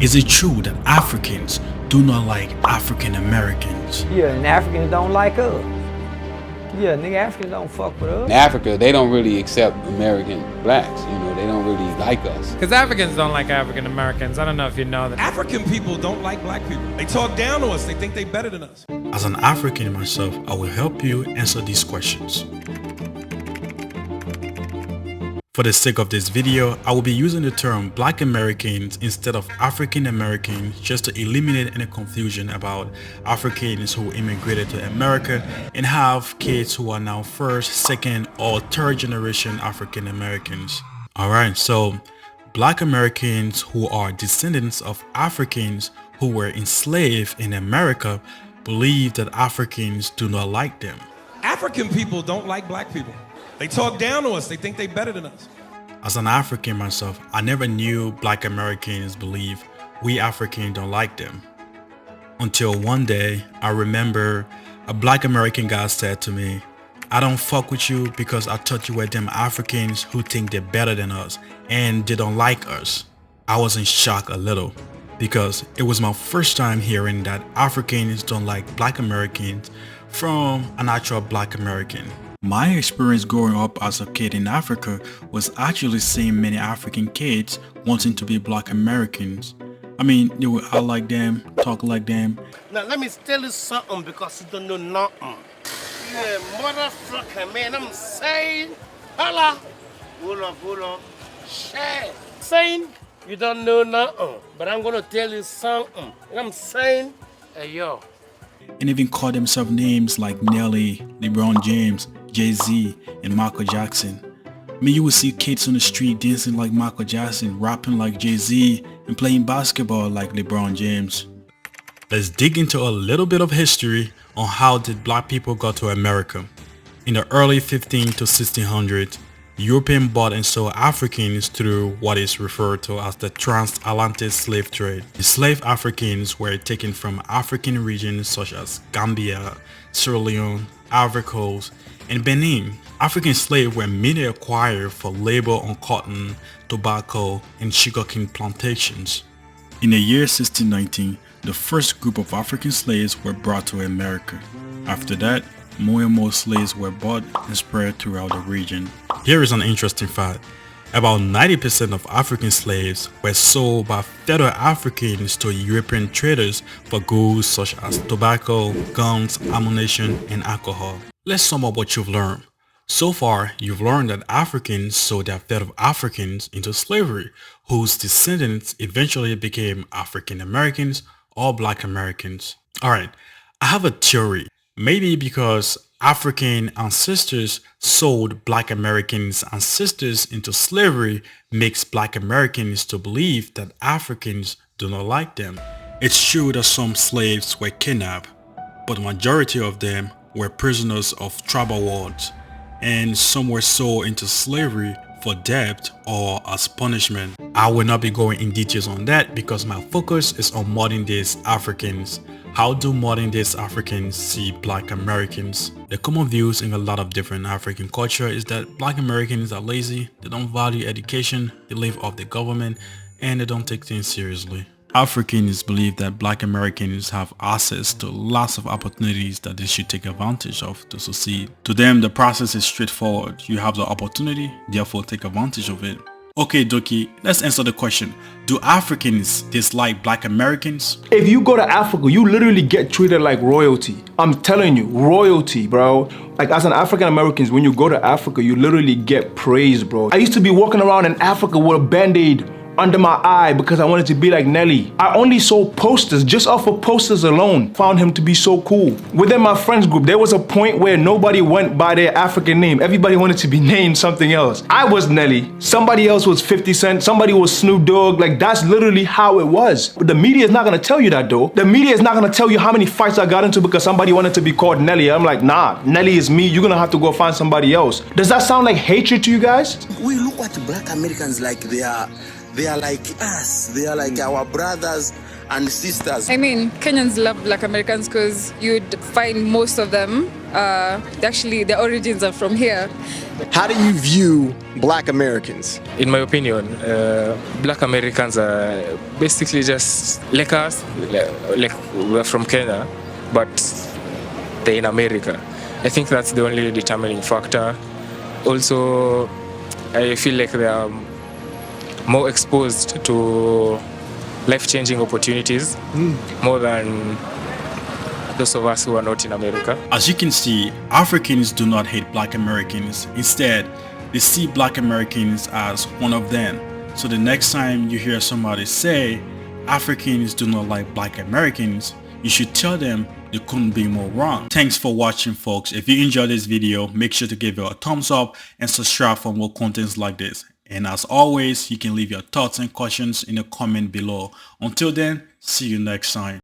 Is it true that Africans do not like African Americans? Yeah, and Africans don't like us. Yeah, nigga, Africans don't fuck with us. In Africa, they don't really accept American blacks. You know, they don't really like us. Because Africans don't like African Americans. I don't know if you know that. African people don't like black people. They talk down to us. They think they better than us. As an African myself, I will help you answer these questions. For the sake of this video, I will be using the term Black Americans instead of African Americans just to eliminate any confusion about Africans who immigrated to America and have kids who are now first, second, or third generation African Americans. Alright, so Black Americans who are descendants of Africans who were enslaved in America believe that Africans do not like them. African people don't like black people. They talk down to us. They think they better than us. As an African myself, I never knew Black Americans believe we Africans don't like them. Until one day, I remember a Black American guy said to me, "I don't fuck with you because I thought you were them Africans who think they're better than us and they don't like us." I was in shock a little because it was my first time hearing that Africans don't like Black Americans from an actual Black American. My experience growing up as a kid in Africa was actually seeing many African kids wanting to be Black Americans. I mean, they would act like them, talk like them. Now let me tell you something because you don't know nothing. Yeah, motherfucker, man, I'm saying. Holla. Hold up. Shit. Saying you don't know nothing, but I'm gonna tell you something. I'm saying, hey yo. And even call themselves names like Nelly, LeBron James, Jay-Z, and Michael Jackson. I mean, you would see kids on the street dancing like Michael Jackson, rapping like Jay-Z, and playing basketball like LeBron James. Let's dig into a little bit of history on how did black people got to America. In the early 1500s to 1600s, Europeans bought and sold Africans through what is referred to as the transatlantic slave trade. The slave Africans were taken from African regions such as Gambia, Sierra Leone, Ivory Coast, and Benin. African slaves were mainly acquired for labor on cotton, tobacco, and sugarcane plantations. In the year 1619, the first group of African slaves were brought to America. After that, more and more slaves were bought and spread throughout the region. Here is an interesting fact. About 90% of African slaves were sold by fellow Africans to European traders for goods such as tobacco, guns, ammunition, and alcohol. Let's sum up what you've learned. So far, you've learned that Africans sold their fellow Africans into slavery, whose descendants eventually became African Americans or Black Americans. Alright, I have a theory. Maybe because African ancestors sold Black Americans' ancestors into slavery makes Black Americans to believe that Africans do not like them. It's true that some slaves were kidnapped, but the majority of them were prisoners of tribal wars, and some were sold into slavery for debt or as punishment. I will not be going in details on that because my focus is on modern day Africans. How do modern day Africans see Black Americans? The common views in a lot of different African culture is that Black Americans are lazy, they don't value education, they live off the government, and they don't take things seriously. Africans believe that Black Americans have access to lots of opportunities that they should take advantage of to succeed. To them, the process is straightforward. You have the opportunity, therefore take advantage of it. Okay, Doki, let's answer the question. Do Africans dislike Black Americans? If you go to Africa, you literally get treated like royalty. I'm telling you, royalty, bro. Like as an African American, when you go to Africa, you literally get praise, bro. I used to be walking around in Africa with a band-aid under my eye because I wanted to be like Nelly. I only sold posters, just off of posters alone. Found him to be so cool. Within my friends group, there was a point where nobody went by their African name. Everybody wanted to be named something else. I was Nelly, somebody else was 50 Cent, somebody was Snoop Dogg. Like that's literally how it was. But the media is not gonna tell you that though. The media is not gonna tell you how many fights I got into because somebody wanted to be called Nelly. I'm like, nah, Nelly is me. You're gonna have to go find somebody else. Does that sound like hatred to you guys? We look at Black Americans like they are like us. They are like our brothers and sisters. I mean, Kenyans love Black Americans because you'd find most of them, their origins are from here. How do you view Black Americans? In my opinion, Black Americans are basically just like us, like we're from Kenya, but they're in America. I think that's the only determining factor. Also, I feel like they are more exposed to life-changing opportunities more than those of us who are not in America. As you can see, Africans do not hate Black Americans. Instead, they see Black Americans as one of them. So the next time you hear somebody say Africans do not like Black Americans, you should tell them they couldn't be more wrong. Thanks for watching, folks. If you enjoyed this video, make sure to give it a thumbs up and subscribe for more contents like this. And as always, you can leave your thoughts and questions in the comment below. Until then, see you next time.